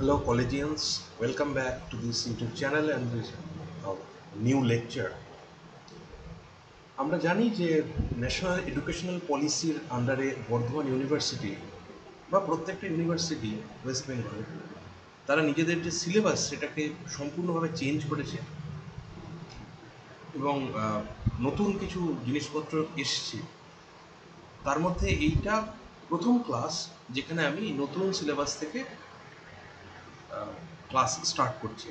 Hello collegians, welcome back to this YouTube channel and this new lecture. আমরা জানি যে national educational পলিসির আন্ডারে বর্ধমান ইউনিভার্সিটি বা প্রত্যেকটা ইউনিভার্সিটি ওয়েস্ট বেঙ্গলে তারা নিজেদের যে সিলেবাস সেটাকে সম্পূর্ণভাবে চেঞ্জ করেছে এবং নতুন কিছু জিনিসপত্র এসছে। তার মধ্যে এইটা প্রথম ক্লাস যেখানে আমি নতুন সিলেবাস থেকে ক্লাস স্টার্ট করছি।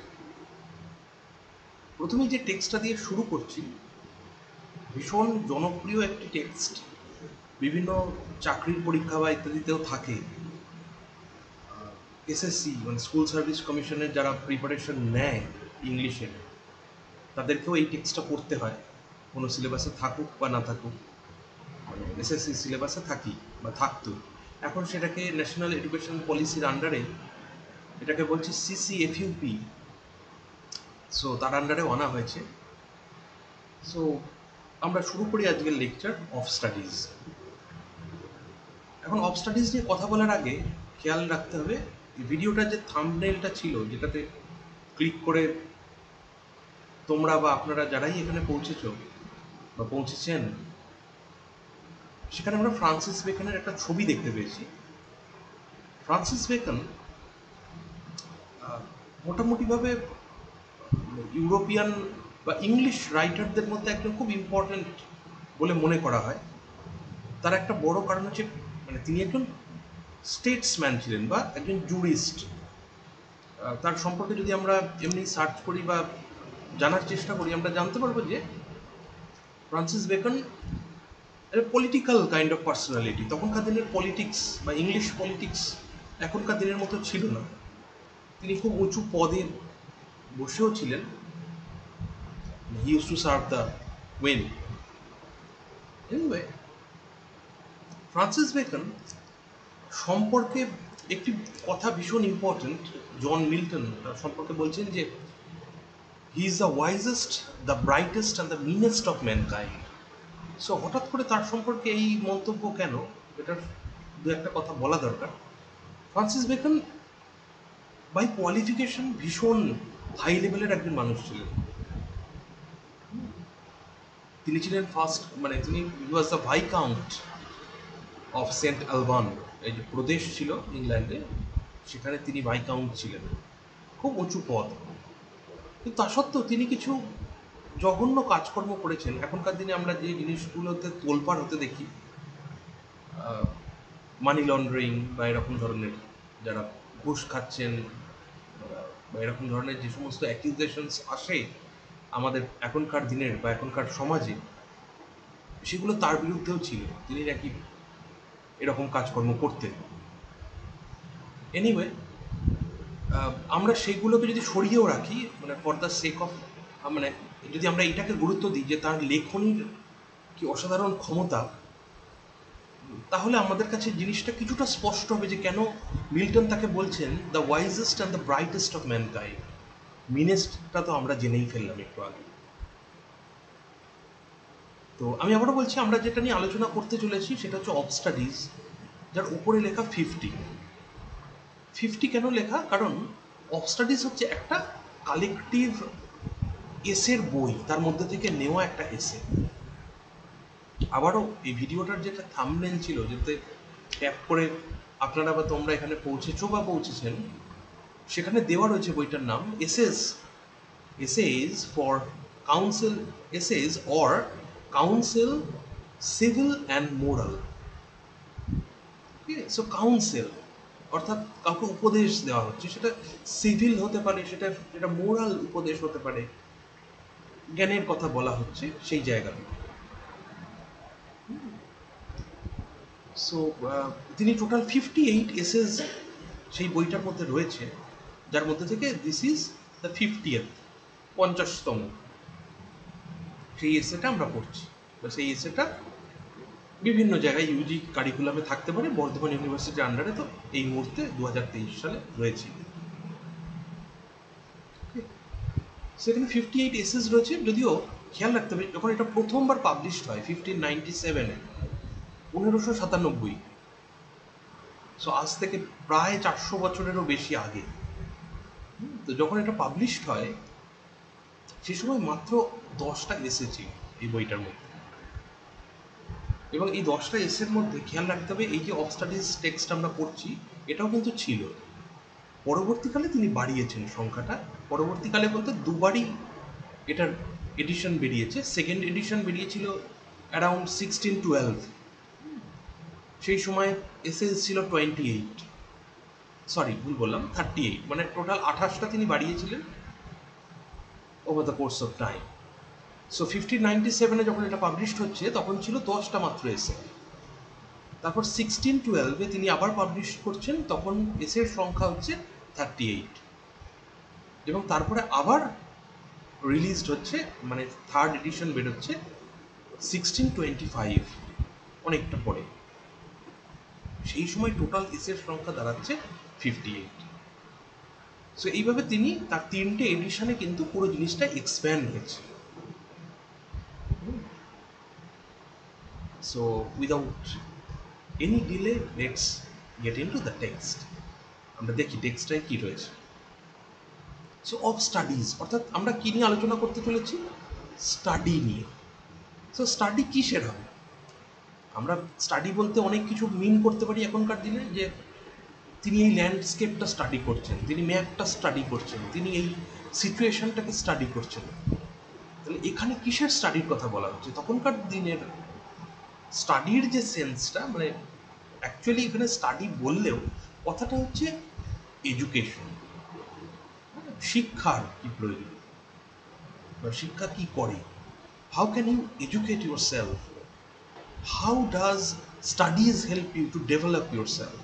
প্রথমে যে টেক্সটটা দিয়ে শুরু করছি ভীষণ জনপ্রিয় একটি টেক্সট, বিভিন্ন চাকরির পরীক্ষা বা ইত্যাদিতেও থাকে। এসএসসি মানে স্কুল সার্ভিস কমিশনের যারা প্রিপারেশন নেয় ইংলিশের, তাদেরকেও এই টেক্সটটা পড়তে হয়, কোনো সিলেবাসে থাকুক বা না থাকুক। এসএসসি সিলেবাসে থাকি বা থাকতো, এখন সেটাকে ন্যাশনাল এডুকেশন পলিসির আন্ডারে এটাকে বলছি সিসিএফইউপি, সো তার আন্ডারেও আনা হয়েছে। সো আমরা শুরু করি আজকের লেকচার অফ স্টাডিজ। এখন অফ স্টাডিজ নিয়ে কথা বলার আগে খেয়াল রাখতে হবে ভিডিওটার যে থাম্বনেলটা ছিল, যেটাতে ক্লিক করে তোমরা বা আপনারা যারাই এখানে পৌঁছেছ বা পৌঁছেছেন, সেখানে আমরা ফ্রান্সিস বেকনের একটা ছবি দেখতে পেয়েছি। ফ্রান্সিস বেকন মোটামুটিভাবে ইউরোপিয়ান বা ইংলিশ রাইটারদের মধ্যে একজন খুব ইম্পর্ট্যান্ট বলে মনে করা হয়। তার একটা বড় কারণ হচ্ছে মানে তিনি একজন স্টেটসম্যান ছিলেন বা একজন জুরিস্ট। তার সম্পর্কে যদি আমরা এমনি সার্চ করি বা জানার চেষ্টা করি, আমরা জানতে পারবো যে Francis Bacon political kind of personality. তখনকার দিনের পলিটিক্স বা ইংলিশ পলিটিক্স এখনকার দিনের মতো ছিল না। তিনি খুব উঁচু পদে বসেও ছিলেন। He use to serve the queen. Anyway, Francis Bacon সম্পর্কে একটি কথা ভীষণ ইম্পর্ট্যান্ট। জন মিল্টন সম্পর্কে বলছেন যে he is the wisest, the brightest and the meanest of mankind. So হঠাৎ করে তার সম্পর্কে এই মন্তব্য কেন, এটার দু একটা কথা বলা দরকার। ফ্রান্সিস বেকন বাই কোয়ালিফিকেশন ভীষণ হাই লেভেলের একজন মানুষ ছিলেন। তিনি ছিলেন ফার্স্ট, মানে তিনি was the viscount of saint Alban, এই যে প্রদেশ ছিল ইংল্যান্ডে, সেখানে তিনি ভাইকাউন্ট ছিলেন, খুব উঁচু পদ। কিন্তু তা সত্ত্বেও তিনি কিছু জঘন্য কাজকর্ম করেছেন। এখনকার দিনে আমরা যে জিনিসগুলোতে তোলপাড় হতে দেখি, মানি লন্ডারিং বা এরকম ধরনের, যারা ঘুষ খাচ্ছেন বা এরকম ধরনের যে সমস্ত অ্যাকিউজেশনস আসে আমাদের এখনকার দিনের বা এখনকার সমাজে, সেগুলো তার বিরুদ্ধেও ছিল। তিনি নাকি এরকম কাজকর্ম করতেন। এনিওয়ে, আমরা সেগুলোকে যদি সরিয়েও রাখি, মানে ফর দ্য সেক অফ, মানে যদি আমরা এটাকে গুরুত্ব দিই যে তার লেখনীর কি অসাধারণ ক্ষমতা, তাহলে আমাদের কাছে জিনিসটা কিছুটা স্পষ্ট হবে যে কেন মিল্টন তাকে বলছেন the wisest and the brightest of mankind. মিনেস্টটা তো আমরা জেনেই ফেললাম একটু আগে। তো আমি আবারও বলছি, আমরা যেটা নিয়ে আলোচনা করতে চলেছি সেটা হচ্ছে অফ স্টাডিজ, যার উপরে লেখা 50। 50 কেন লেখা? কারণ অফ স্টাডিজ হচ্ছে একটা কালেকটিভ এসের বই, তার মধ্যে থেকে নেওয়া একটা এসে। আবারও এই ভিডিওটার যেটা থাম্বনেল ছিল, যেতে ট্যাপ করে আপনারা বা তোমরা এখানে পৌঁছেছো বা পৌঁছেছেন, সেখানে দেওয়া রয়েছে বইটার নাম essays for council, essays or council civil and moral. So council অর্থাৎ কাউকে উপদেশ দেওয়া হচ্ছে, সেটা সিভিল হতে পারে, সেটা মোরাল উপদেশ হতে পারে, জ্ঞানের কথা বলা হচ্ছে সেই জায়গাতে। সো তিনি টোটাল 58 এসেজ সেই বইটার মধ্যে রয়েছে, যার মধ্যে থেকে দিস ইজ দ্য 50th, 50তম সেই এসেটা আমরা পড়ছি। বা সেই এসেটা বিভিন্ন জায়গায় ইউজি কারিকুলামে থাকতে পারে। বর্ধমান ইউনিভার্সিটির আন্ডারে তো এই মুহূর্তে 2023 সালে রয়েছে। সেখানে 58 এসেস রয়েছে। যদিও খেয়াল রাখতে হবে, যখন এটা প্রথমবার পাবলিশড হয় 1597-এ, 1597, সো আজ থেকে প্রায় 400 বছরেরও বেশি আগে। তো যখন এটা পাবলিশড হয় সে সময় মাত্র 10টা এসে ছিল এই বইটার মধ্যে, এবং এই 10টা এসের মধ্যে খেয়াল রাখতে হবে এই যে অফ স্টাডিজ টেক্সট আমরা পড়ছি এটাও কিন্তু ছিল। পরবর্তীকালে তিনি বাড়িয়েছেন সংখ্যাটা, পরবর্তীকালে বলতে দুবারই এটার এডিশন বেরিয়েছে। সেকেন্ড এডিশন বেরিয়েছিল অ্যারাউন্ড 1612, সেই সময় এসএস ছিল 28, সরি ভুল বললাম 38, মানে টোটাল 28টা তিনি বাড়িয়েছিলেন over the course of time. So 1597-এ যখন এটা পাবলিশড হচ্ছে তখন ছিল 10টা মাত্র এসে। তারপর 1612-এ তিনি আবার পাবলিশ করছেন, তখন এসের সংখ্যা হচ্ছে 38, এবং তারপরে আবার রিলিজড হচ্ছে, মানে থার্ড এডিশন বেরোচ্ছে 1625, অনেকটা পরে। সেই সময় টোটাল এসের সংখ্যা দাঁড়াচ্ছে 58। সো এইভাবে তিনি তার 3টে এডিশনে কিন্তু পুরো জিনিসটা এক্সপ্যান্ড হয়েছে। So without any delay let's get in to the text. আমরা দেখি টেক্সটটায় কী রয়েছে। সো অফ স্টাডিজ অর্থাৎ আমরা কী নিয়ে আলোচনা করতে চলেছি? স্টাডি নিয়ে। সো স্টাডি কিসের হবে? আমরা স্টাডি বলতে অনেক কিছু মিন করতে পারি এখনকার দিনে, যে তিনি এই ল্যান্ডস্কেপটা স্টাডি করছেন, তিনি ম্যাপটা স্টাডি করছেন, তিনি এই সিচুয়েশনটাকে স্টাডি করছেন। তাহলে এখানে কিসের স্টাডির কথা বলা হচ্ছে? তখনকার দিনের স্টাডির যে সেন্সটা, মানে অ্যাকচুয়ালি এখানে স্টাডি বললেও কথাটা হচ্ছে এডুকেশন, শিক্ষার কি প্রয়োজন বা শিক্ষা কি করে, how can you educate yourself, how does studies help you to develop yourself.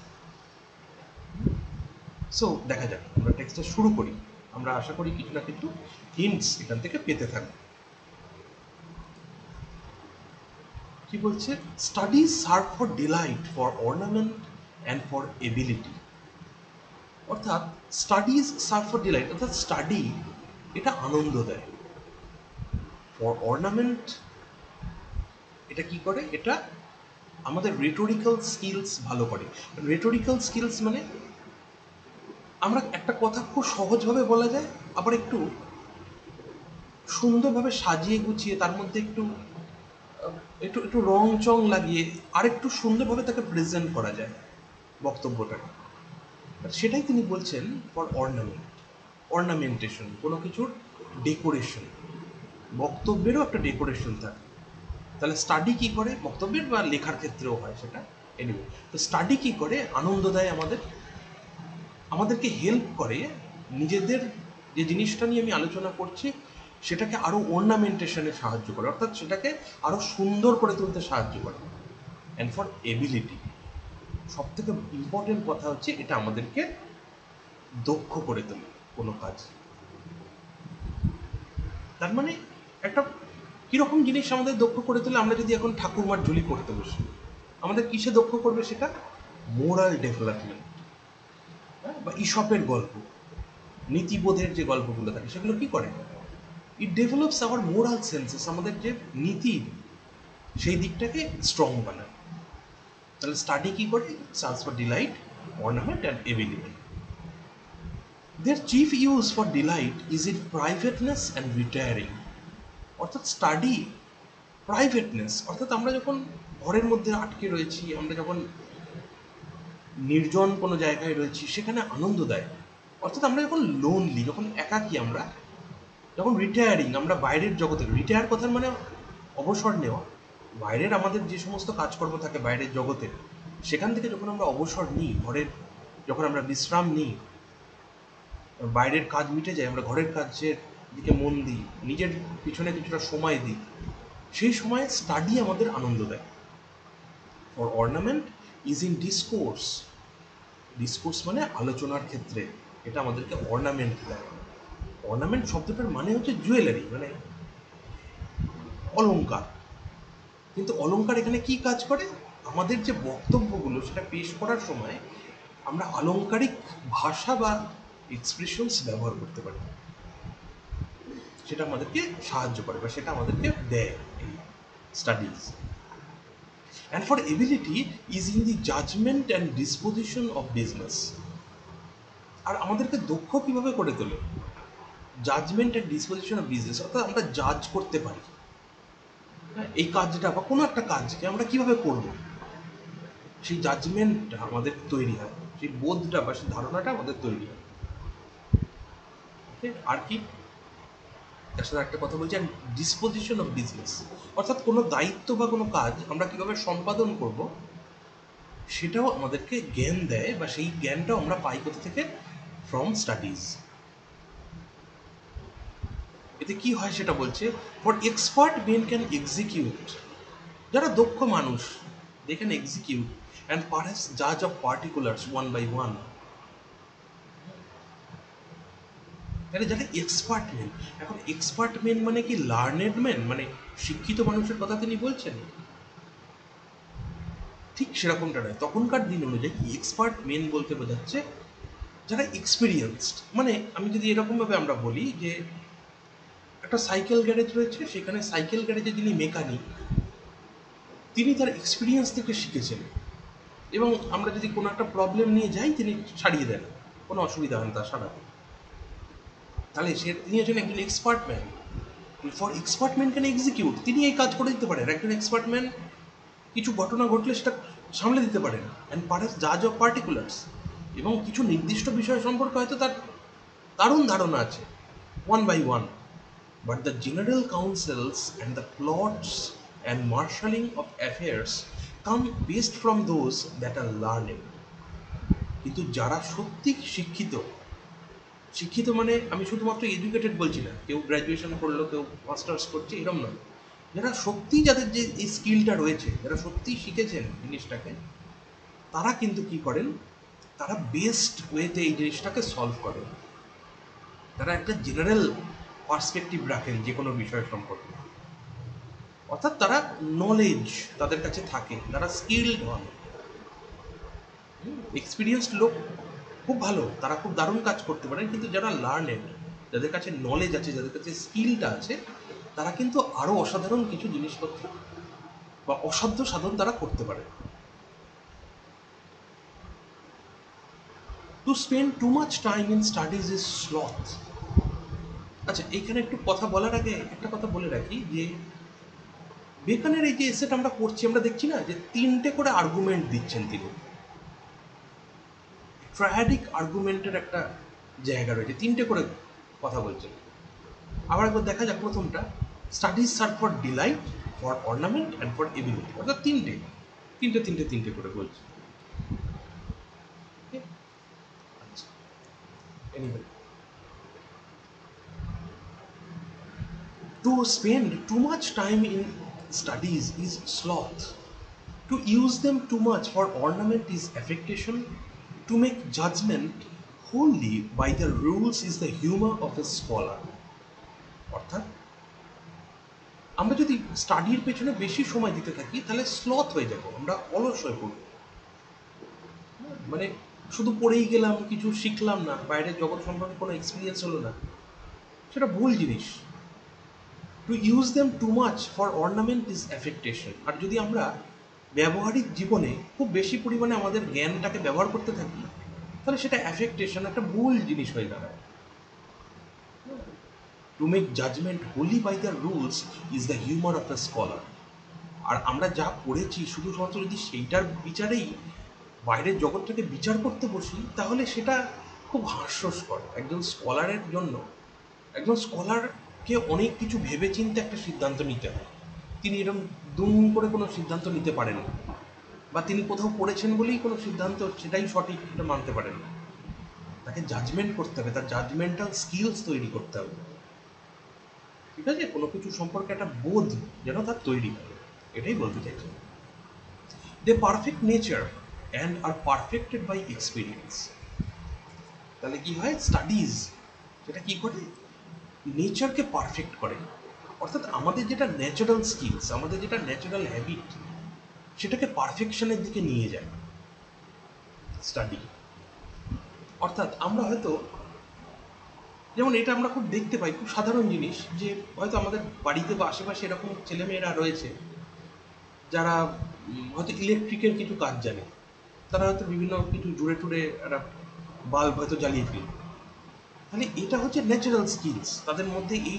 So দেখা যাক, আমরা টেক্সটটা শুরু করি। আমরা আশা করি কিছু না কিছু হিন্টস এখান থেকে পেতে থাকবো। কি বলছে? Studies serve for delight, for ornament and for ability. অর্থাৎ স্টাডিজ সার্ভ ফর ডিলাইট, অর্থাৎ স্টাডি এটা আনন্দ দেয়। ফর অর্নামেন্ট, এটা কি করে? এটা আমাদের রেটোরিক্যাল স্কিলস ভালো করে। রেটোরিক্যাল স্কিলস মানে আমরা একটা কথা খুব সহজভাবে বলা যায়, আবার একটু সুন্দরভাবে সাজিয়ে গুছিয়ে তার মধ্যে একটু একটু একটু রং চং লাগিয়ে আরেকটু সুন্দরভাবে তাকে প্রেজেন্ট করা যায় বক্তব্যটাকে। সেটাই তিনি বলছেন ফর অর্নামেন্ট, অর্নামেন্টেশন, কোনো কিছুর ডেকোরেশন। বক্তব্যেরও একটা ডেকোরেশন থাকে। তাহলে স্টাডি কী করে? বক্তব্যের বা লেখার ক্ষেত্রেও হয় সেটা, এনিওয়ে। তো স্টাডি কী করে? আনন্দ দেয় আমাদেরকে হেল্প করে নিজেদের যে জিনিসটা নিয়ে আমি আলোচনা করছি সেটাকে আরও অর্নামেন্টেশনে সাহায্য করে, অর্থাৎ সেটাকে আরও সুন্দর করে তুলতে সাহায্য করে। অ্যান্ড ফর এবিলিটি, সব থেকে ইম্পর্টেন্ট কথা হচ্ছে এটা আমাদেরকে দক্ষ করে তোলে কোনো কাজ। তার মানে একটা কীরকম জিনিস আমাদের দক্ষ করে তোলে? আমরা যদি এখন ঠাকুরমার ঝুলি করতে বসি, আমাদের কিসে দক্ষ করবে সেটা? মোরাল ডেভেলপমেন্ট, বা ইসপের গল্প, নীতিবোধের যে গল্পগুলো থাকে সেগুলো কি করে? ইট ডেভেলপস আওয়ার মোরাল সেন্সেস, আমাদের যে নীতি সেই দিকটাকে স্ট্রং বানায়। তাহলে স্টাডি কী করে? Serves for delight, ornament and ability. Their chief use for delight is in privateness and retiring. অর্থাৎ স্টাডি প্রাইভেটনেস, অর্থাৎ আমরা যখন ঘরের মধ্যে আটকে রয়েছি, আমরা যখন নির্জন কোনো জায়গায় রয়েছি সেখানে আনন্দ দেয়। অর্থাৎ আমরা যখন লোনলি, যখন একাকী, আমরা যখন রিটায়ারিং, আমরা বাইরের জগতে, রিটায়ার কথার মানে অবসর নেওয়া, বাইরের আমাদের যে সমস্ত কাজকর্ম থাকে বাইরের জগতে, সেখান থেকে যখন আমরা অবসর নিই, ঘরের যখন আমরা বিশ্রাম নিই, বাইরের কাজ মিটে যায়, আমরা ঘরের কাজের দিকে মন দিই, নিজের পিছনে কিছুটা সময় দিই, সেই সময় স্টাডি আমাদের আনন্দ দেয়। For ornament is in discourse, discourse মানে আলোচনার ক্ষেত্রে এটা আমাদেরকে অর্নামেন্ট দেয়। অর্নামেন্ট শব্দটার মানে হচ্ছে জুয়েলারি, মানে অলংকার। কিন্তু অলংকার এখানে কি কাজ করে? আমাদের যে বক্তব্যগুলো সেটা পেশ করার সময় আমরা আলংকারিক ভাষা বা এক্সপ্রেশনস ব্যবহার করতে পারি, সেটা আমাদেরকে সাহায্য করে বা সেটা আমাদেরকে দেয় এই studies. And for ability is in the judgment and disposition of business. আর আমাদেরকে দক্ষ কিভাবে করে তোলে? Judgment and disposition of business, অর্থাৎ আমরা জাজ করতে পারি, হ্যাঁ, এই কাজটা বা কোনো একটা কাজকে আমরা কিভাবে করব, সেই জাজমেন্টটা আমাদের তৈরি হয়, সেই বোধটা বা সেই ধারণাটা আমাদের তৈরি হয়। আর কি তার সাথে একটা কথা বলছি, ডিসপোজিশন অফ বিজনেস, অর্থাৎ কোনো দায়িত্ব বা কোনো কাজ আমরা কিভাবে সম্পাদন করব, সেটাও আমাদেরকে জ্ঞান দেয়, বা সেই জ্ঞানটাও আমরা পাই কোথা থেকে? From studies. এতে কি হয় সেটা বলছে, for expert men can execute, যারা দক্ষ মানুষ, they can execute and perhaps জাজ of particulars one by one. তাহলে যারা এক্সপার্ট মেন, এখন এক্সপার্ট মেন মানে কি লার্নেড মেন, মানে শিক্ষিত মানুষের কথা তিনি বলছেন? ঠিক সেরকমটা নয়। তখনকার দিন অনুযায়ী এক্সপার্ট মেন বলতে বোঝাচ্ছে যারা এক্সপিরিয়েন্সড, মানে আমি যদি এরকমভাবে আমরা বলি যে একটা সাইকেল গ্যারেজ রয়েছে, সেখানে সাইকেল গ্যারেজে যিনি মেকানিক, তিনি তার এক্সপিরিয়েন্স থেকে শিখেছেন, এবং আমরা যদি কোনো একটা প্রবলেম নিয়ে যাই তিনি সারিয়ে দেন, কোনো অসুবিধা হয় না তার সারাতে। তাহলে তিনি হচ্ছেন একজন expert man. For expert man can execute, তিনি এই কাজ করে দিতে পারেন। একজন এক্সপার্ট ম্যান কিছু ঘটনা ঘটলে সেটা সামলে দিতে পারেন, অ্যান্ড পারহ্যাপস জাজ অফ পার্টিকুলার্স, এবং কিছু নির্দিষ্ট বিষয় সম্পর্কে হয়তো তার দারুণ ধারণা আছে, one by one. But the general counsels and the plots and marshalling of affairs come based from those that are learned. কিন্তু যারা সত্যি শিক্ষিত, শিক্ষিত মানে আমি শুধুমাত্র এডুকেটেড বলছি না, কেউ গ্র্যাজুয়েশন করলো, কেউ মাস্টার্স করছে, এরকম নয়। যারা সত্যি, যাদের যে এই স্কিলটা রয়েছে, যারা সত্যি শিখেছেন জিনিসটাকে, তারা কিন্তু কি করেন, তারা বেস্ট ওয়েতে এই জিনিসটাকে সলভ করেন। তারা একটা জেনারেল পার্সপেক্টিভ রাখেন যে কোনো বিষয় সম্পর্কে, অর্থাৎ তারা নলেজ তাদের কাছে থাকে, তারা স্কিলড হন। এক্সপিরিয়েন্সড লোক খুব ভালো, তারা খুব দারুণ কাজ করতে পারেন, কিন্তু যারা লার্নেড, যাদের কাছে নলেজ আছে, যাদের কাছে স্কিলটা আছে, তারা কিন্তু আরও অসাধারণ কিছু জিনিসপত্র বা অসাধ্য সাধন তারা করতে পারে। To spend too much time in studies is sloth. আচ্ছা, এইখানে একটু কথা বলার আগে একটা কথা বলে রাখি যে বেকানের এই যে এসেট আমরা করছি, আমরা দেখছি না যে 3টে করে আর্গুমেন্ট দিচ্ছেন তিনি, ট্রায়াডিক আর্গুমেন্টের একটা জায়গা রয়েছে, 3টে করে কথা বলছেন। আবার একবার দেখা যাক প্রথমটা, studies serve for delight, for ornament and for ability, অর্থাৎ তিনটে তিনটে তিনটে তিনটে করে বলছে। আচ্ছা, anyway, to spend too much time in studies is sloth. To use them too much for ornament is affectation. To make judgment wholly by the rules is the humor of a scholar. অর্থাৎ আমরা যদি স্টাডির পেছনে বেশি সময় দিতে থাকি তাহলে স্লথ হয়ে যাব, আমরা অলস হয়ে পড়ব। মানে শুধু পড়েই গেলাম, কিছু শিখলাম না, বাইরের জগৎ সম্পর্কে কোনো এক্সপিরিয়েন্স হলো না, সেটা ভুল জিনিস। To use them too much for ornament is affectation. আর যদি আমরা ব্যবহারিক জীবনে খুব বেশি পরিমাণে আমাদের জ্ঞানটাকে ব্যবহার করতে থাকি, তাহলে সেটা অ্যাফেক্টেশন, একটা ভুল জিনিস হয়ে দাঁড়ায়। To make judgment wholly by the rules is the humour of the scholar. আর আমরা যা পড়েছি শুধুমাত্র যদি সেইটার বিচারেই বাইরের জগৎটাকে বিচার করতে বসি, তাহলে সেটা খুব হাস্যস্কর। একজন স্কলারের জন্য, একজন স্কলারকে অনেক কিছু ভেবেচিন্তে একটা সিদ্ধান্ত নিতে হয়। তিনি এরকম দুম করে কোনো সিদ্ধান্ত নিতে পারেন না, বা তিনি কোথাও পড়েছেন বলেই কোনো সিদ্ধান্ত সেটাই সঠিক এটা মানতে পারেন না। তাকে জাজমেন্ট করতে হবে, তার জাজমেন্টাল স্কিলস তৈরি করতে হবে, ঠিক আছে? কোনো কিছু সম্পর্কে একটা বোধ যেন তার তৈরি হয়, এটাই বলতে চাইছি। They perfect nature and are perfected by experience. তাহলে কি হয়, স্টাডিজ সেটা কি করে, নেচারকে পারফেক্ট করে, অর্থাৎ আমাদের যেটা ন্যাচারাল স্কিলস, আমাদের যেটা ন্যাচারাল হ্যাবিট, সেটাকে পারফেকশনের দিকে নিয়ে যায় স্টাডি। অর্থাৎ আমরা হয়তো, যেমন এটা আমরা খুব দেখতে পাই, খুব সাধারণ জিনিস, যে হয়তো আমাদের বাড়িতে বা আশেপাশে এরকম ছেলেমেয়েরা রয়েছে যারা হয়তো ইলেকট্রিকের কিছু কাজ জানে, তারা হয়তো বিভিন্ন কিছু জুড়ে টুড়ে একটা বাল্ব হয়তো জ্বালিয়ে ফেলবে। তাহলে এটা হচ্ছে ন্যাচারাল স্কিলস, তাদের মধ্যে এই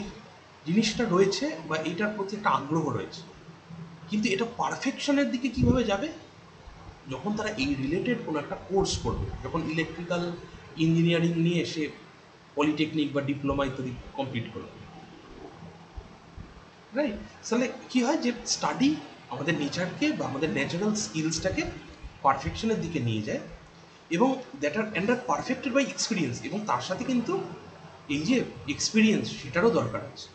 জিনিসটা রয়েছে বা এটার প্রতি একটা আগ্রহ রয়েছে। কিন্তু এটা পারফেকশনের দিকে কিভাবে যাবে? যখন তারা এই রিলেটেড কোনো একটা কোর্স করবে, যখন ইলেকট্রিক্যাল ইঞ্জিনিয়ারিং নিয়ে এসে পলিটেকনিক বা ডিপ্লোমা ইত্যাদি কমপ্লিট করবে, রাইট? তাহলে কী হয় যে স্টাডি আমাদের নেচারকে বা আমাদের ন্যাচারাল স্কিলসটাকে পারফেকশনের দিকে নিয়ে যায়, এবং that are and are perfected by experience, এবং তার সাথে কিন্তু এই যে এক্সপিরিয়েন্স সেটারও দরকার আছে।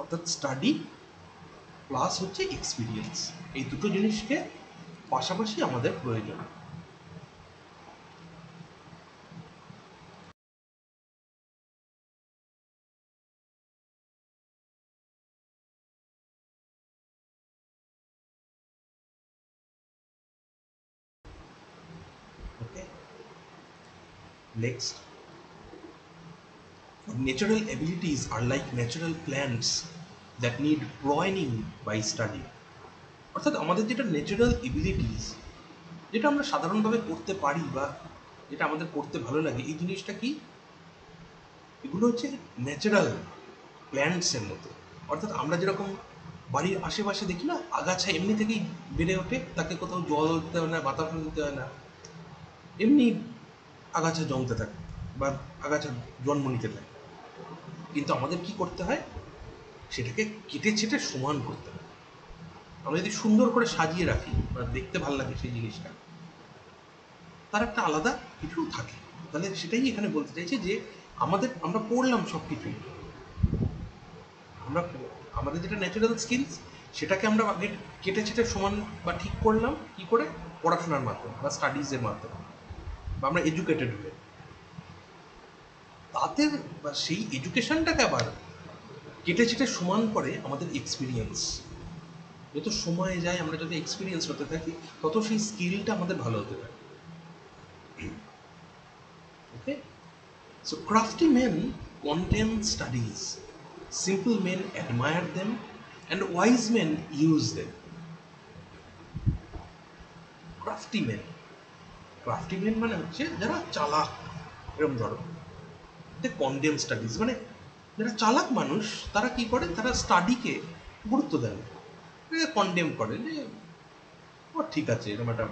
অর্থাৎ স্টাডি প্লাস হচ্ছে এক্সপিরিয়েন্স, এই দুটো জিনিসকে পাশাপাশি আমাদের প্রয়োজন। ওকে, next, natural abilities are like natural plants that need pruning by study। অর্থাৎ আমাদের যেটা ন্যাচারাল এবিলিটিস, যেটা আমরা সাধারণভাবে করতে পারি বা যেটা আমাদের করতে ভালো লাগে, এই জিনিসটা কি, এগুলো হচ্ছে ন্যাচারাল প্ল্যান্টসের মতো। অর্থাৎ আমরা যেরকম বাড়ির আশেপাশে দেখি না, আগাছা এমনি থেকেই বেড়ে ওঠে, তাকে কোথাও জল দিতে হয় না, বাতাস দিতে হয় না, এমনি আগাছা জমতে থাকে বা আগাছা জন্ম নিতে থাকে। কিন্তু আমাদের কি করতে হয়, সেটাকে কেটে ছেটে সমান করতে হয়। আমরা যদি সুন্দর করে সাজিয়ে রাখি বা দেখতে ভালো লাগে সেই জিনিসটা, তার একটা আলাদা কিছু থাকে। তাহলে সেটাই এখানে বলতে চাইছি যে আমরা পড়লাম সব কিছুই, আমরা আমাদের যেটা ন্যাচারাল স্কিলস সেটাকে আমরা আগে কেটে ছেটে সমান বা ঠিক করলাম কি করে, পড়াশোনার মাধ্যমে বা স্টাডিজের মাধ্যমে, বা আমরা এডুকেটেড হয়ে তাদের বা সেই এডুকেশনটাকে আবার কেটে ছেটে সমান করে আমাদের এক্সপিরিয়েন্স। যত সময় যায় আমরা যত এক্সপিরিয়েন্স হতে থাকি, তত সেই স্কিলটা আমাদের ভালো হতে থাকে। ওকে, so crafty men contemn studies, simple men admire them, and wise men use them। Crafty men, crafty men মানে হচ্ছে যারা চালাক, এরকম ধরো। কন্ডেম স্টাডিজ মানে যারা চালাক মানুষ, তারা কি করে, তারা স্টাডিকে গুরুত্ব দেয় না, কন্ডেম করে যে ও ঠিক আছে, এরকম একটা,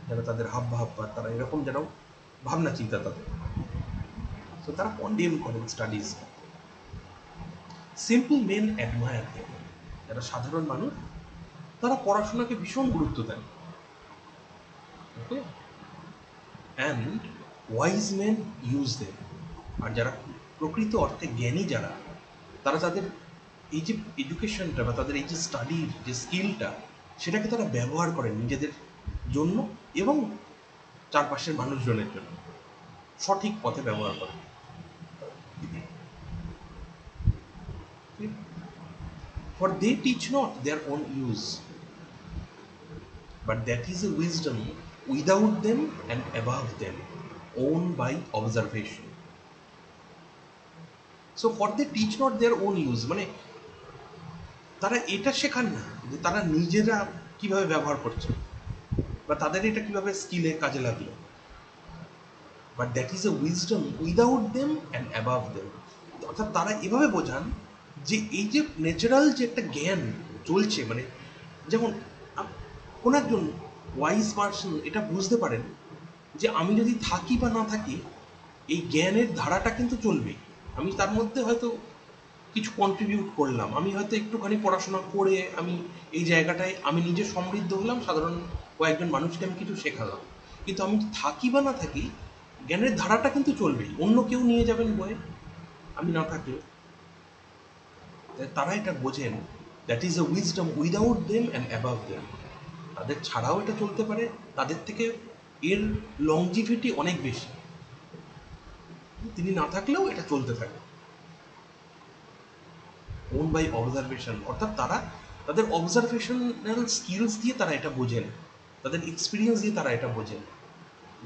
যারা তাদের হাব ভাব বা তারা এরকম যেন ভাবনা চিন্তা তাদের, তো তারা কন্ডেম করেন স্টাডিজ। সিম্পল মেন অ্যাডমায়ার দেন, যারা সাধারণ মানুষ তারা পড়াশোনাকে ভীষণ গুরুত্ব দেন। ওকে, অ্যান্ড ওয়াইজ মেন ইউজ দেন, আর যারা প্রকৃত অর্থে জ্ঞানী যারা, তারা তাদের এই যে এডুকেশনটা বা তাদের এই যে স্টাডির যে স্কিলটা, সেটাকে তারা ব্যবহার করেন নিজেদের জন্য এবং চারপাশের মানুষজনের জন্য, সঠিক পথে ব্যবহার করেন। For they teach not their own use, but that is a wisdom without them and above them, owned by observation. So for they teach not their own use, মানে তারা এটা শেখান না যে তারা নিজেরা কিভাবে ব্যবহার করছে বা তাদের এটা কিভাবে স্কিলে কাজে লাগলো, but that is a wisdom without them and above them. অর্থাৎ তারা এভাবে বোঝান যে এই যে ন্যাচারাল যে একটা জ্ঞান চলছে, মানে যেমন কোনো একজন ওয়াইজ পার্সন এটা বুঝতে পারেন যে আমি যদি থাকি বা না থাকি, এই জ্ঞানের ধারাটা কিন্তু চলবেই। আমি তার মধ্যে হয়তো কিছু কন্ট্রিবিউট করলাম, আমি হয়তো একটুখানি পড়াশোনা করে আমি এই জায়গাটায় আমি নিজে সমৃদ্ধ হলাম, সাধারণ কয়েকজন মানুষকে আমি কিছু শেখালাম, কিন্তু আমি থাকি বা না থাকি, জ্ঞানের ধারাটা কিন্তু চলবেই, অন্য কেউ নিয়ে যাবেন বয়ে আমি না থাকলে। তারা এটা বোঝেন, that is a wisdom without them and above them, তাদের ছাড়াও এটা চলতে পারে, তাদের থেকে এর লংজিভিটি অনেক বেশি, তিনি না থাকলেও এটা চলতে থাকে। ওন বাই অবজারভেশন, অর্থাৎ তারা তাদের অবজারভেশনাল স্কিলস দিয়ে তারা এটা বোঝেন, তাদের এক্সপিরিয়েন্স দিয়ে তারা এটা বোঝেন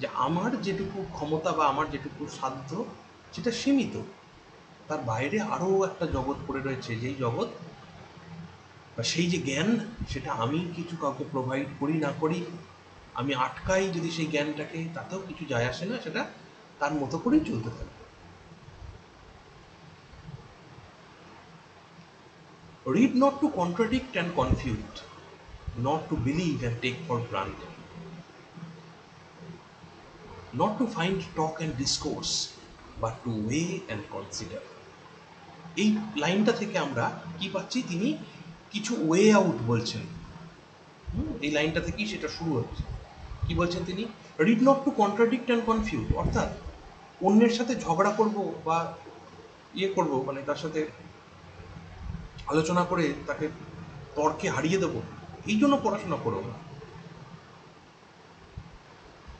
যে আমার যেটুকু ক্ষমতা বা আমার যেটুকু সাধ্য সেটা সীমিত, তার বাইরে আরও একটা জগৎ পড়ে রয়েছে, যেই জগৎ বা সেই যে জ্ঞান, সেটা আমি কিছু কাউকে প্রোভাইড করি না করি, আমি আটকাই যদি সেই জ্ঞানটাকে, তাতেও কিছু যায় আসে না, সেটা তার মতো করেই চলতে থাকে। Read not to contradict and confute, not to believe and take for granted, not to find talk and discourse, but to weigh and consider. এই লাইনটা থেকে আমরা কি পাচ্ছি, তিনি কিছু ওয়ে আউট বলছেন। এই লাইনটা থেকেই সেটা শুরু হচ্ছে। কি বলছেন তিনি? Read not to contradict and confuse, অর্থাৎ অন্যের সাথে ঝগড়া করব বা করব, মানে তার সাথে আলোচনা করে তাকে তর্কে হারিয়ে দেবো, এই জন্য পড়াশোনা করো না।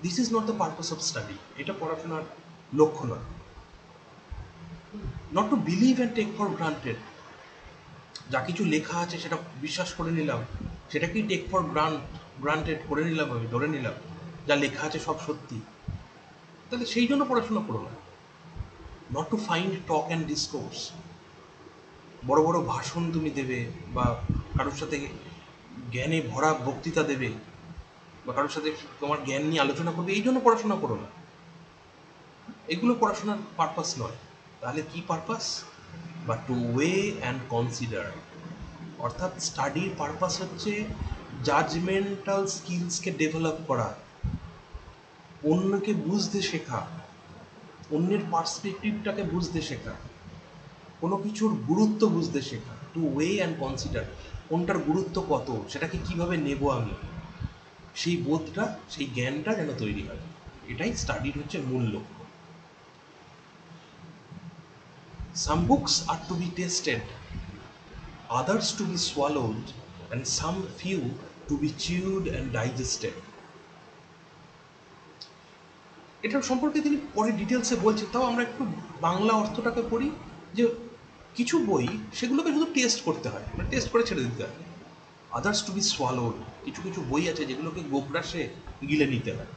This is not the purpose of study, এটা পড়াশোনার লক্ষ্য নয়। Not to believe and take for granted, যা কিছু লেখা আছে সেটা বিশ্বাস করে নিলাম, সেটাকেই টেক ফর গ্রান্টেড করে নিলাম, আমি ধরে নিলাম যা লেখা আছে সব সত্যি, তাহলে সেই জন্য পড়াশোনা করো না। Not to find talk and discourse, বড় বড় ভাষণ তুমি দেবে বা কারোর সাথে জ্ঞানে ভরা বক্তৃতা দেবে বা কারোর সাথে তোমার জ্ঞান নিয়ে আলোচনা করবে, এই জন্য পড়াশোনা করো না। এগুলো পড়াশোনার পারপাস নয়। তাহলে কি পারপাস? বা টু ওয়ে অ্যান্ড কনসিডার, অর্থাৎ স্টাডির পারপাস হচ্ছে জাজমেন্টাল স্কিলসকে ডেভেলপ করা, অন্যকে বুঝতে শেখা, অন্যের পার্সপেক্টিভটাকে বুঝতে শেখা, কোনো কিছুর গুরুত্ব বুঝতে শেখা। টু ওয়ে অ্যান্ড কনসিডার, কোনটার গুরুত্ব কত, সেটাকে কিভাবে নেব আমি, সেই বোধটা, সেই জ্ঞানটা যেন তৈরি হয়, এটাই স্টাডির হচ্ছে মূল লক্ষ্য। Some books are to be tested, others to be swallowed, and some few to be chewed and digested. এটার সম্পর্কে তিনি পরে ডিটেলসে বলছেন, তাও আমরা একটু বাংলা অর্থটাকে পড়ি। যে কিছু বই সেগুলোকে শুধু টেস্ট করতে হয়, মানে টেস্ট করে ছেড়ে দিতে হয়। আদার্স টু বি সোয়ালোড, কিছু কিছু বই আছে যেগুলোকে গোগ্রাসে গিলে নিতে হয়।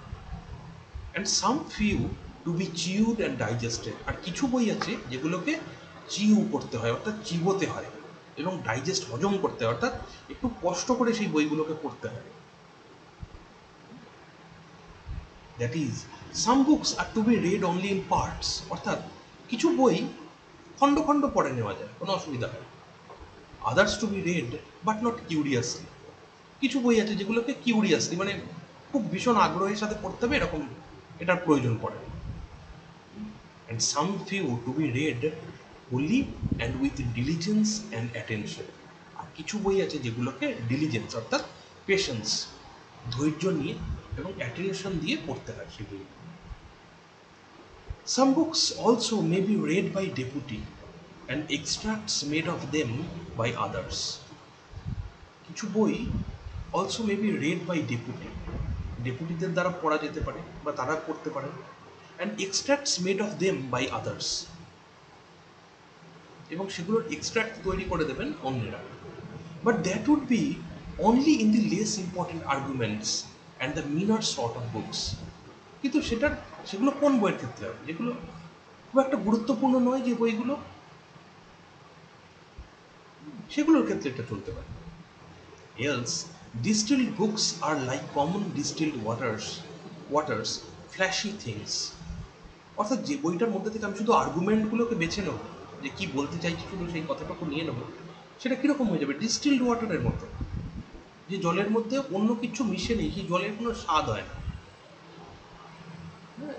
And some few to be chewed and digested, আর কিছু বই আছে যেগুলোকে চিউ করতে হয়, অর্থাৎ চিবোতে হয়, এবং ডাইজেস্ট, হজম করতে হয়, অর্থাৎ একটু কষ্ট করে সেই বইগুলোকে পড়তে হয়। That is, some books are to be read only in parts, অর্থাৎ কিছু বই খণ্ড খণ্ড পড়ে নেওয়া যায়, কোনো অসুবিধা হয়। Others to be read but not curiously, কিছু বই আছে যেগুলোকে কিউরিয়াসলি, মানে খুব ভীষণ আগ্রহের সাথে পড়তে হবে, এরকম এটার প্রয়োজন পড়ে। And some few to be read wholly and with diligence and attention, আর কিছু বই আছে যেগুলোকে ডিলিজেন্স অর্থাৎ পেশেন্স, ধৈর্য নিয়ে এবং অ্যাটেনশন দিয়ে পড়তে হয় সেগুলো। Some books also may be read by deputy and extracts made of them by others. কিছু বই also may be read by deputy, ডেপুটিদের দ্বারা পড়া যেতে পারে বা তারা পড়তে পারে, and extracts made of them by others, এবং সেগুলোর এক্সট্রাক্ট তৈরি করে দেবেন অন্যরা। But that would be only in the less important arguments and the meaner sort of books. কিন্তু সেগুলো কোন বইয়ের ক্ষেত্রে হবে? যেগুলো খুব একটা গুরুত্বপূর্ণ নয়, যে বইগুলো, সেগুলোর ক্ষেত্রে এটা চলতে পারে। Else, distilled books are like common distilled waters, flashy things. অর্থাৎ যে বইটার মধ্যে থেকে আমি শুধু আর্গুমেন্টগুলোকে বেছে নেব, যে কি বলতে চাইছি শুধু সেই কথাটুকু নিয়ে নেব, সেটা কীরকম হয়ে যাবে? ডিস্টিল্ড ওয়াটারের মতো, যে জলের মধ্যে অন্য কিছু মিশে নেই, সেই জলের কোনো স্বাদ হয় না।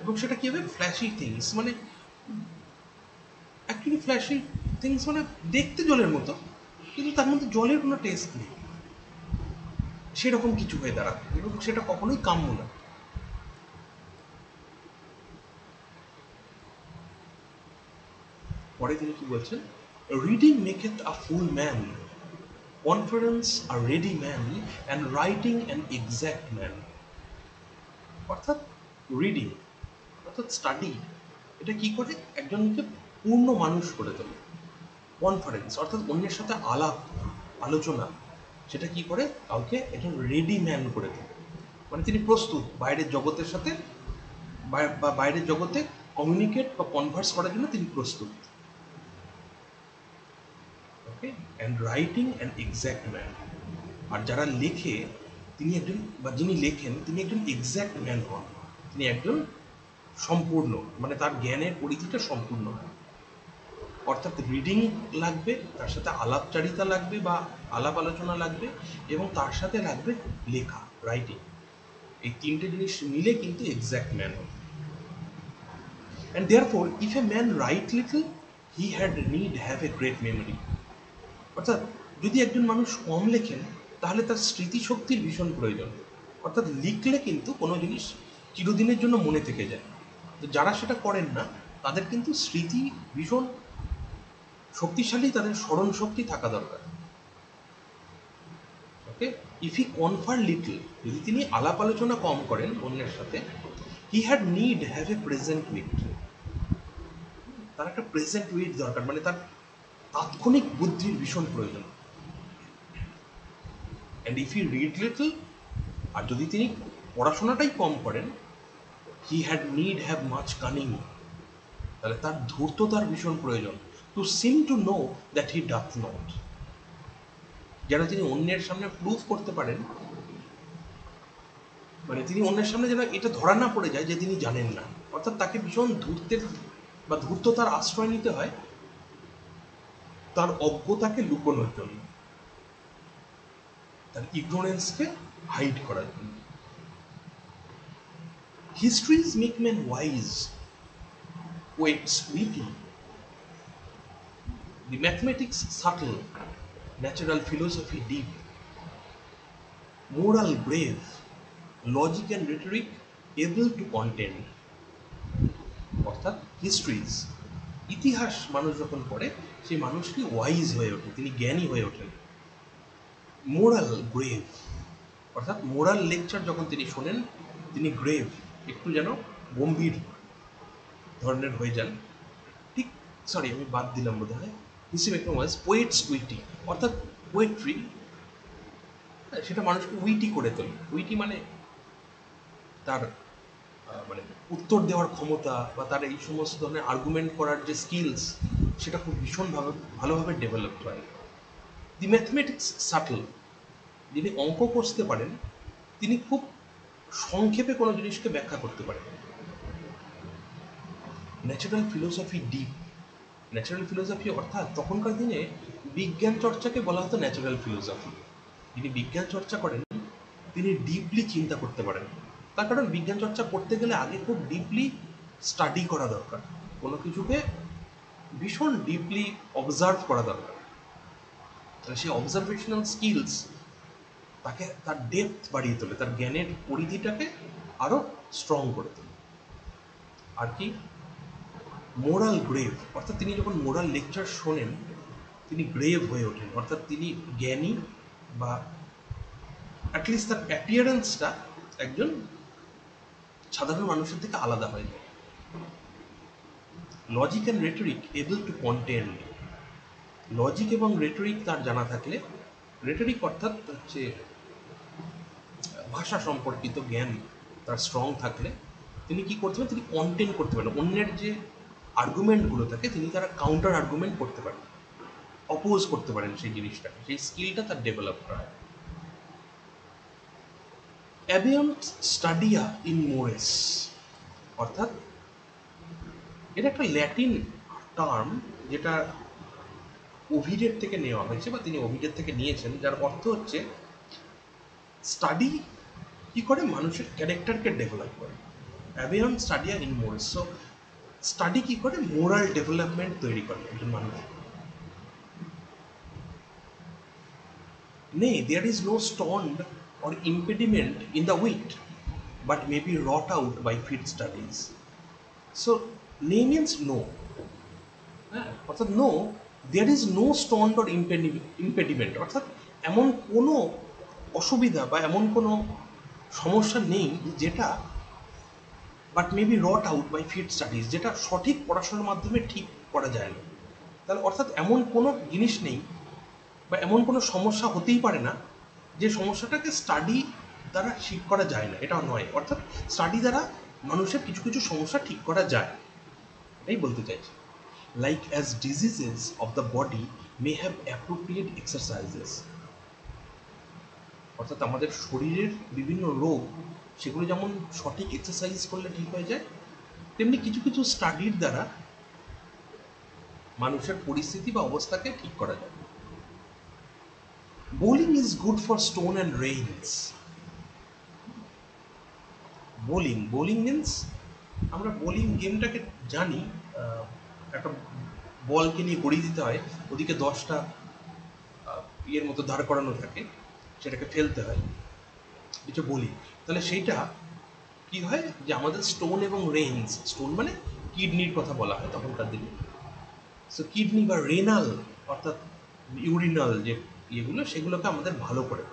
এবং সেটা কী হবে? ফ্ল্যাশি থিংস, মানে অ্যাকচুয়ালি ফ্ল্যাশি থিংস মানে দেখতে জলের মতো, কিন্তু তার মধ্যে জলের কোনো টেস্ট নেই, সেরকম কিছু হয়ে দাঁড়াবে, এবং সেটা কখনোই কাম্য না। পরে তিনি কি বলছেন? Reading maketh a full man, conference a ready man, and writing an exact man. অর্থাৎ রিডিং অর্থাৎ স্টাডি, এটা কি করে একজনকে পূর্ণ মানুষ করে তোলে। কনফারেন্স অর্থাৎ অন্যের সাথে আলোচনা, সেটা কি করে কাউকে একজন রেডি ম্যান করে তোলে, মানে তিনি প্রস্তুত বাইরের জগতের সাথে বা বাইরের জগতে কমিউনিকেট বা কনভার্স করার জন্য তিনি প্রস্তুত। Okay, and writing an exact man, আর যারা লেখে তিনি একজন, বা যিনি লেখেন তিনি একজন এক্স্যাক্ট ম্যান হন, তিনি একজন সম্পূর্ণ, মানে তার জ্ঞানের পরিধিটা সম্পূর্ণ হয়। অর্থাৎ রিডিং লাগবে, তার সাথে আলাপচারিতা লাগবে বা আলাপ আলোচনা লাগবে, এবং তার সাথে লাগবে লেখা, রাইটিং। এই তিনটে জিনিস মিলে কিন্তু এক্স্যাক্ট ম্যান হবে। And therefore if a man right little he had need have a great memory. অর্থাৎ যদি একজন মানুষ কম লেখেন তাহলে তার স্মৃতিশক্তির ভীষণ প্রয়োজন। অর্থাৎ লিখলে কিন্তু কোনো জিনিস চিরদিনের জন্য মনে থেকে যায়। তো যারা সেটা করেন না তাদের কিন্তু স্মৃতি ভীষণ শক্তিশালী, তাদের স্মরণ শক্তি থাকা দরকার। ওকে, ইফ হি কনফার লিটল, যদি তিনি আলাপ আলোচনা কম করেন অন্যের সাথে, he had need have a present wit. তার একটা প্রেজেন্ট উইট দরকার, মানে তার তাৎক্ষণিক বুদ্ধির ভীষণ প্রয়োজন। And if he read little, আর যদি তিনি পড়াশোনাটাই কম করেন, he had need have much cunning, তাহলে তার ধূর্ততার ভীষণ প্রয়োজন। To seem to know that he doth not, যেন তিনি অন্যের সামনে প্রুভ করতে পারেন, মানে তিনি অন্যের সামনে যেন এটা ধরা না পড়ে যায় যে তিনি জানেন না। অর্থাৎ তাকে ভীষণ ধূর্তের বা ধূর্ততার আশ্রয় নিতে হয় তার অজ্ঞতাকে লুকোনোর জন্য, তার ইগনোরেন্সকে হাইড করার জন্য। Histories make men wise, poets witty, the mathematics subtle, natural philosophy deep, moral grave, logic and rhetoric able to contend. অর্থাৎ হিস্ট্রিজ, ইতিহাস মানুষ যখন পড়ে সেই মানুষটি ওয়াইজ হয়ে ওঠে, তিনি জ্ঞানী হয়ে ওঠেন। মোরাল গ্রেভ, অর্থাৎ মোরাল লেকচার যখন তিনি শোনেন তিনি গ্রেভ, একটু যেন গম্ভীর ধরনের হয়ে যান। ঠিক, সরি আমি বাদ দিলাম বোধ হয়, history making wise, poets witty, অর্থাৎ পোয়েট্রি সেটা মানুষকে উইটি করে তোলে। উইটি মানে তার মানে উত্তর দেওয়ার ক্ষমতা বা তার এই সমস্ত ধরনের আর্গুমেন্ট করার যে স্কিলস, সেটা খুব ভীষণভাবে ভালোভাবে ডেভেলপড হয়। দি ম্যাথমেটিক্স সাটল, যিনি অঙ্ক কষতে পারেন তিনি খুব সংক্ষেপে কোনো জিনিসকে ব্যাখ্যা করতে পারেন। Natural philosophy deep, natural philosophy অর্থাৎ তখনকার দিনে বিজ্ঞান চর্চাকে বলা হতো ন্যাচারাল ফিলোসফি। যিনি বিজ্ঞান চর্চা করেন তিনি ডিপলি চিন্তা করতে পারেন, তার কারণ বিজ্ঞান চর্চা করতে গেলে আগে খুব ডিপলি স্টাডি করা দরকার, কোনো কিছুকে ভীষণ ডিপলি অবজার্ভ করা দরকার। সেই অবজারভেশনাল স্কিলস তাকে তার ডেপথ বাড়িয়ে তোলে, তার জ্ঞানের পরিধিটাকে আরও স্ট্রং করে তোলে। আর কি, মোরাল গ্রেভ, অর্থাৎ তিনি যখন মোরাল লেকচার শোনেন তিনি গ্রেভ হয়ে ওঠেন, অর্থাৎ তিনি জ্ঞানী বা অ্যাটলিস্ট তার অ্যাপিয়ারেন্সটা একজন সাধারণ মানুষের থেকে আলাদা হয়ে যায়। Logic and rhetoric able to contend, logic এবং রেটরিক তার জানা থাকলে, রেটরিক অর্থাৎ হচ্ছে ভাষা সম্পর্কিত জ্ঞান তার স্ট্রং থাকলে তিনি কি করতে পারেন, তিনি কন্টেন্ট করতে পারেন, অন্যের যে আর্গুমেন্টগুলো থাকে তিনি তারা কাউন্টার আর্গুমেন্ট করতে পারেন, অপোজ করতে পারেন সেই জিনিসটাকে, সেই স্কিলটা তার ডেভেলপ করা হয়। অ্যাবিয়ান্ট স্টাডিয়া ইন মোরেস, অর্থাৎ এটা একটা ল্যাটিন টার্ম যেটা ওভিডের থেকে নেওয়া হয়েছে বা তিনি ওভিডের থেকে নিয়েছেন, যার অর্থ হচ্ছে স্টাডি কি করে মানুষের ক্যারেক্টারকে ডেভেলপ করে। অ্যাবিয়ান্ট স্টাডিয়া ইন মোরেস, সো স্টাডি কি করে মোরাল ডেভেলপমেন্ট তৈরি করে একজন মানুষ। Nay, there is no stond or impediment in the wit, but may be wrought out by fit studies. So, nay means no. অর্থাৎ no, there is no stond or impediment, অর্থাৎ এমন কোনো অসুবিধা বা এমন কোনো সমস্যা নেই যেটা, but may be wrought out by fit studies, যেটা সঠিক পড়াশোনার মাধ্যমে ঠিক করা যায় না। তাহলে অর্থাৎ এমন কোনো জিনিস নেই বা এমন কোনো সমস্যা হতেই পারে না যে সমস্যাটাকে স্টাডি দ্বারা ঠিক করা যায় না, এটাও নয়। অর্থাৎ স্টাডি দ্বারা মানুষের কিছু কিছু সমস্যা ঠিক করা যায়, এটাই বলতে চাইছি। Like as diseases of the body may have appropriate exercises, অর্থাৎ আমাদের শরীরের বিভিন্ন রোগ সেগুলো যেমন সঠিক এক্সারসাইজ করলে ঠিক হয়ে যায়, তেমনি কিছু কিছু স্টাডির দ্বারা মানুষের পরিস্থিতি বা অবস্থাকে ঠিক করা যায়। Bowling is good for stone and rains. Bowling means আমরা বোলিং গেমটাকে জানি, একটা বলকে নিয়ে গড়িয়ে দিতে হয়, ওদিকে 10টা ইয়ের মতো দাঁড় করানো থাকে, সেটাকে ফেলতে হয়, কিছু বলি। তাহলে সেইটা কি হয় যে আমাদের স্টোন এবং রেইনস, স্টোন মানে কিডনির কথা বলা হয় তখনকার দিনে, সো কিডনি বা রেনাল অর্থাৎ ইউরিনাল যে ইয়েগুলো সেগুলোকে আমাদের ভালো করে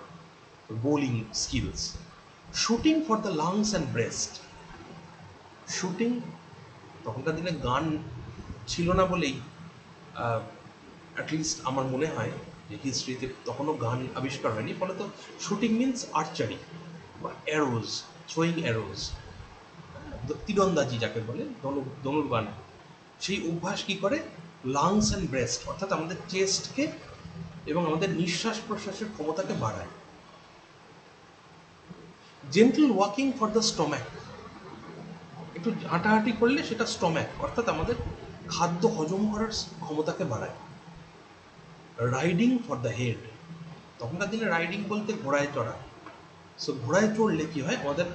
bowling skills. Shooting for the lungs and breast. Shooting তখনকার দিনে গান ছিল না বলেই অ্যাটলিস্ট আমার মনে হয় যে হিস্ট্রিতে তখনও গান আবিষ্কার হয়নি, ফলে তো শুটিং মিন্স আর্চারি বা অ্যারোজ, থ্রোয়িং অ্যারোজ, তীরন্দাজি যাকে বলে, ধনুর্বাণ। সেই অভ্যাস কী করে, লাংস অ্যান্ড ব্রেস্ট অর্থাৎ আমাদের চেস্টকে এবং আমাদের নিঃশ্বাস প্রশ্বাসের ক্ষমতাকে বাড়ায়। Gentle walking for the stomach. একটু হাঁটাহাঁটি করলে সেটা স্টম্যাক অর্থাৎ আমাদের খাদ্য হজম করার ক্ষমতাকে বাড়ায়। Riding for the head. তখনকার দিনে রাইডিং বলতে ঘোড়ায় চড়া। সো ঘোড়ায় চড়লে কি হয়, আমাদের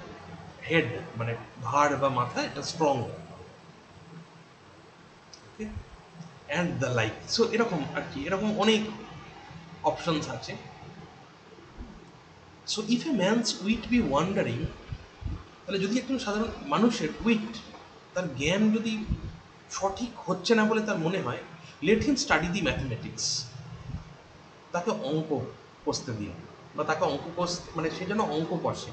হেড মানে ঘাড় বা মাথা এটা স্ট্রং হয়। Okay, and the like. So এরকম আর কি, এরকম অনেক অপশনস আছে। So if a man's wit be wandering, তাহলে যদি একজন সাধারণ মানুষের উইট, তার জ্ঞান যদি সঠিক হচ্ছে না বলে তার মনে হয়, লেট হিম স্টাডি দি ম্যাথমেটিক্স। তাকে অঙ্ক কষতে দিন, বা তাকে অঙ্ক মানে সে যেন অঙ্ক কষে।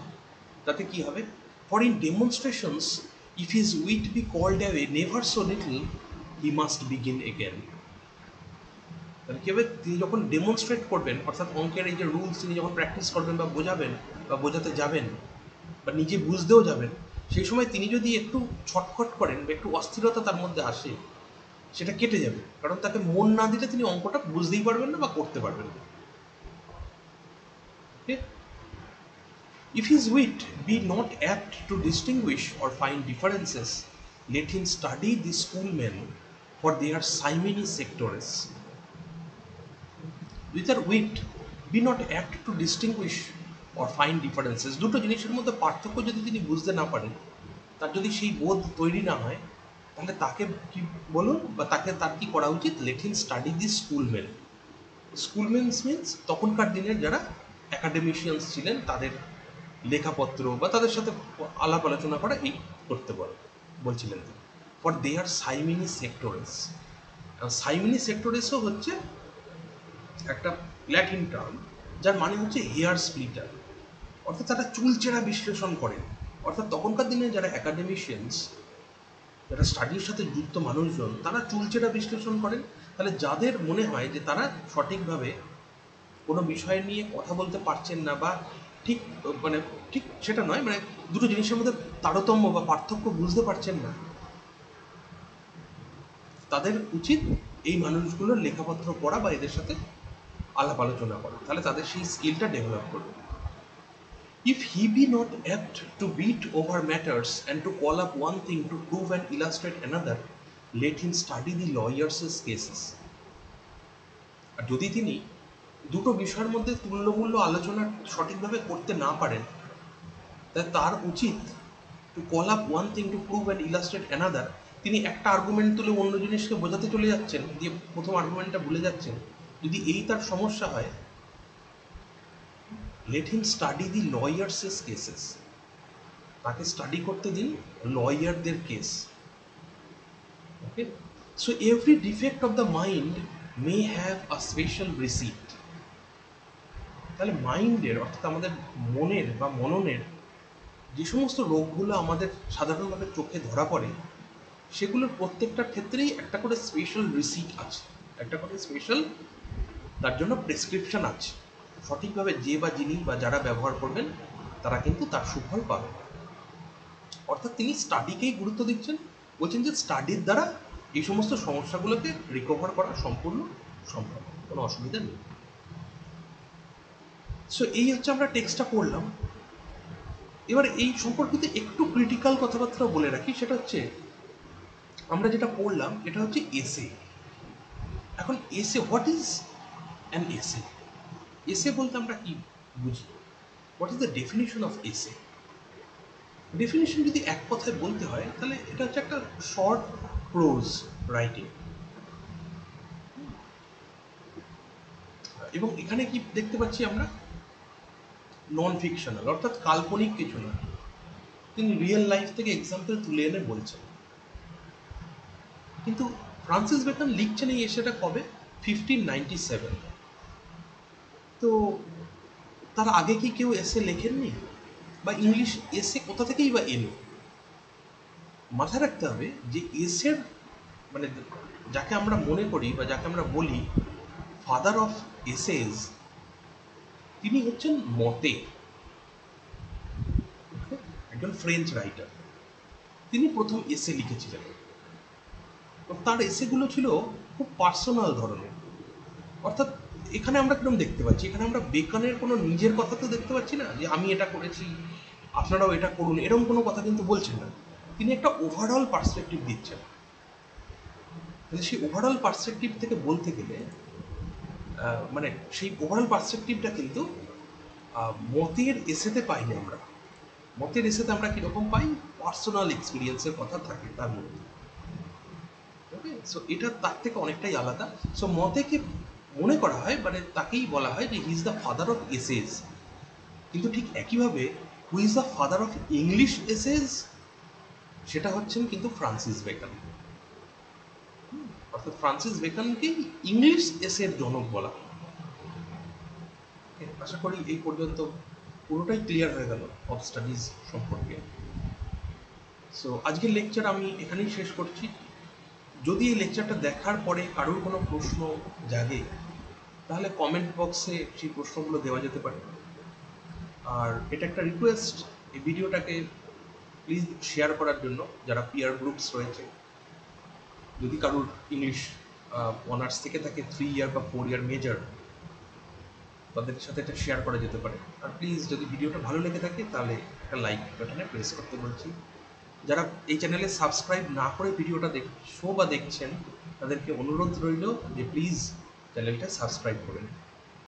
তাতে কি হবে, for in demonstrations if his wit be called away never so little he must begin again. তাহলে কী হবে, তিনি যখন ডেমনস্ট্রেট করবেন অর্থাৎ অঙ্কের এই যে রুলস তিনি যখন প্র্যাকটিস করবেন বা বোঝাবেন বা বোঝাতে যাবেন বা নিজে বুঝতেও যাবেন, সেই সময় তিনি যদি একটু ছটফট করেন বা একটু অস্থিরতা তার মধ্যে আসে, সেটা কেটে যাবে, কারণ তাকে মন না দিলে তিনি অঙ্কটা বুঝতেই পারবেন না বা করতে পারবেন না। If his wit be not apt to distinguish or find differences, let him study the schoolmen for their simony sectores. With their wit be not apt to distinguish or find differences, দুটো জিনিসের মধ্যে পার্থক্য যদি তিনি বুঝতে না পারেন, তার যদি সেই বোধ তৈরি না হয়, তাহলে তাকে কি বলুন বা তার কি করা উচিত, লেট হিম স্টাডি দি স্কুলমেন। স্কুলমেন্স মিন্স তখনকার দিনের যারা অ্যাকাডেমিশিয়ানস ছিলেন, তাদের লেখাপত্র বা তাদের সাথে আলাপ আলোচনা করা এই করতে বলছিলেন তিনি। ফর দে আর সাইমিনি সেক্টরেস। সাইমিনি সেক্টরেসও হচ্ছে একটা ল্যাটিন টার্ম, যার মানে হচ্ছে হেয়ার স্প্লিটার, অর্থাৎ তারা চুলচেরা বিশ্লেষণ করেন। অর্থাৎ তখনকার দিনে যারা অ্যাকাডেমিশিয়ানস, যারা স্টাডির সাথে যুক্ত মানুষজন, তারা চুলচেরা বিশ্লেষণ করেন। তাহলে যাদের মনে হয় যে তারা সঠিকভাবে কোনো বিষয় নিয়ে কথা বলতে পারছেন না বা ঠিক মানে ঠিক সেটা নয়, মানে দুটো জিনিসের মধ্যে তারতম্য বা পার্থক্য বুঝতে পারছেন না, তাদের উচিত এই মানুষগুলোর লেখাপত্র পড়া বা এদের সাথে আলাপ আলোচনা করা, তাহলে তাদের সেই স্কিলটা ডেভেলপ করবে। If he be not apt to beat over matters and to call up one thing to prove and illustrate another, let him study the lawyers' cases. আর যদি তিনি দুটো বিষয়ের মধ্যে তুল্যমূল্য আলোচনা সঠিকভাবে করতে না পারেন, তাই তার উচিত to call up one thing to prove and illustrate another. তিনি একটা আর্গুমেন্ট তুলে অন্য জিনিসকে বোঝাতে চলে যাচ্ছেন, দিয়ে প্রথম আর্গুমেন্টটা ভুলে যাচ্ছেন, যদি এই তার সমস্যা হয়, let him study the lawyers' cases. তাকে স্টাডি করতে দিন লয়ারদের কেস। Okay, so every defect of the mind may have a special receipt. তাহলে মাইন্ডের অর্থাৎ আমাদের মনের বা মননের যে সমস্ত রোগগুলো আমাদের সাধারণভাবে চোখে ধরা পড়ে, সেগুলোর প্রত্যেকটার ক্ষেত্রেই একটা করে স্পেশাল রিসিট আছে, একটা করে স্পেশাল তার জন্য প্রেসক্রিপশন আছে। সঠিকভাবে যে বা যিনি বা যারা ব্যবহার করবেন তারা কিন্তু তার সুফল পাবে। অর্থাৎ তিনি স্টাডিকেই গুরুত্ব দিচ্ছেন, বলছেন যে স্টাডির দ্বারা এই সমস্ত সমস্যাগুলোকে রিকভার করা সম্পূর্ণ সম্ভব, কোনো অসুবিধা নেই। সো এই হচ্ছে আমরা টেক্সটটা পড়লাম। এবার এই সম্পর্কিত একটু ক্রিটিক্যাল কথাবার্তা বলে রাখি, সেটা হচ্ছে আমরা যেটা পড়লাম এটা হচ্ছে এসে। এখন এসে, হোয়াট ইজ অ্যান এসে? এসে বলতে আমরা কি বুঝি? What is the definition of এসে? ডেফিনিশন যদি এক কথায় বলতে হয় তাহলে এটা হচ্ছে একটা শর্ট প্রোজ রাইটিং। এবং এখানে কি দেখতে পাচ্ছি আমরা? নন ফিকশনাল, অর্থাৎ কাল্পনিক কিছু না, তিনি রিয়েল লাইফ থেকে এক্সাম্পল তুলে এনে বলছেন। কিন্তু ফ্রান্সিস বেকন লিখছেন এই এসেটা কবে? 1597। তো তার আগে কি কেউ এসে লেখেননি? বা ইংলিশ এসে কোথা থেকেই বা এলো? মাথায় রাখতে হবে যে এসের মানে যাকে আমরা মনে করি বা যাকে আমরা বলি ফাদার অফ এসেজ, তিনি হচ্ছেন মতে, একজন ফ্রেঞ্চ রাইটার। তিনি প্রথম এসে লিখেছিলেন। তার এসেগুলো ছিল খুব পার্সোনাল ধরনের। অর্থাৎ এখানে আমরা কিরকম দেখতে পাচ্ছি, এখানে আমরা বেকনের কোনো নিজের কথা তো দেখতে পাচ্ছি না যে আমি এটা করেছি আপনারাও এটা করুন, এরকম কোনো কথা কিন্তু বলছেন না। তিনি একটা ওভারঅল পার্সপেক্টিভ দিচ্ছেন। কিন্তু সেই ওভারঅল পার্সপেক্টিভ থেকে বলতে গেলে মানে সেই ওভারঅল পার্সপেক্টিভটা কিন্তু মতের এসেতে পাই না আমরা। মতের এসেতে আমরা কীরকম পাই? পার্সোনাল এক্সপিরিয়েন্সের কথা থাকে তার মধ্যে। ওকে, সো এটা তার থেকে অনেকটাই আলাদা। সো মতেকে মনে করা হয়, মানে তাকেই বলা হয় যে he is the father of essays. কিন্তু ঠিক একইভাবে who is the father of English essays, সেটা হচ্ছেন কিন্তু ফ্রান্সিস বেকন। অর্থাৎ ফ্রান্সিস বেকনকেই ইংলিশ এসের জনক বলা। আশা করি এই পর্যন্ত পুরোটাই ক্লিয়ার হয়ে গেল অফ স্টাডিজ সম্পর্কে। সো আজকের লেকচার আমি এখানেই শেষ করছি। যদি এই লেকচারটা দেখার পরে কারোর কোনো প্রশ্ন জাগে তাহলে কমেন্ট বক্সে সেই প্রশ্নগুলো দেওয়া যেতে পারে। আর এটা একটা রিকোয়েস্ট, এই ভিডিওটাকে প্লিজ শেয়ার করার জন্য যারা পিয়ার গ্রুপস রয়েছে। যদি কারোর ইংলিশ অনার্স থেকে থাকে 3 ইয়ার বা 4 ইয়ার মেজর, তাদের সাথে এটা শেয়ার করা যেতে পারে। আর প্লিজ যদি ভিডিওটা ভালো লেগে থাকে তাহলে একটা লাইক বাটনে প্রেস করতে বলছি। যারা এই চ্যানেলে সাবস্ক্রাইব না করে ভিডিওটা দেখছেন বা দেখছেন, তাদেরকে অনুরোধ রইল যে প্লিজ চ্যানেলটা সাবস্ক্রাইব করুন।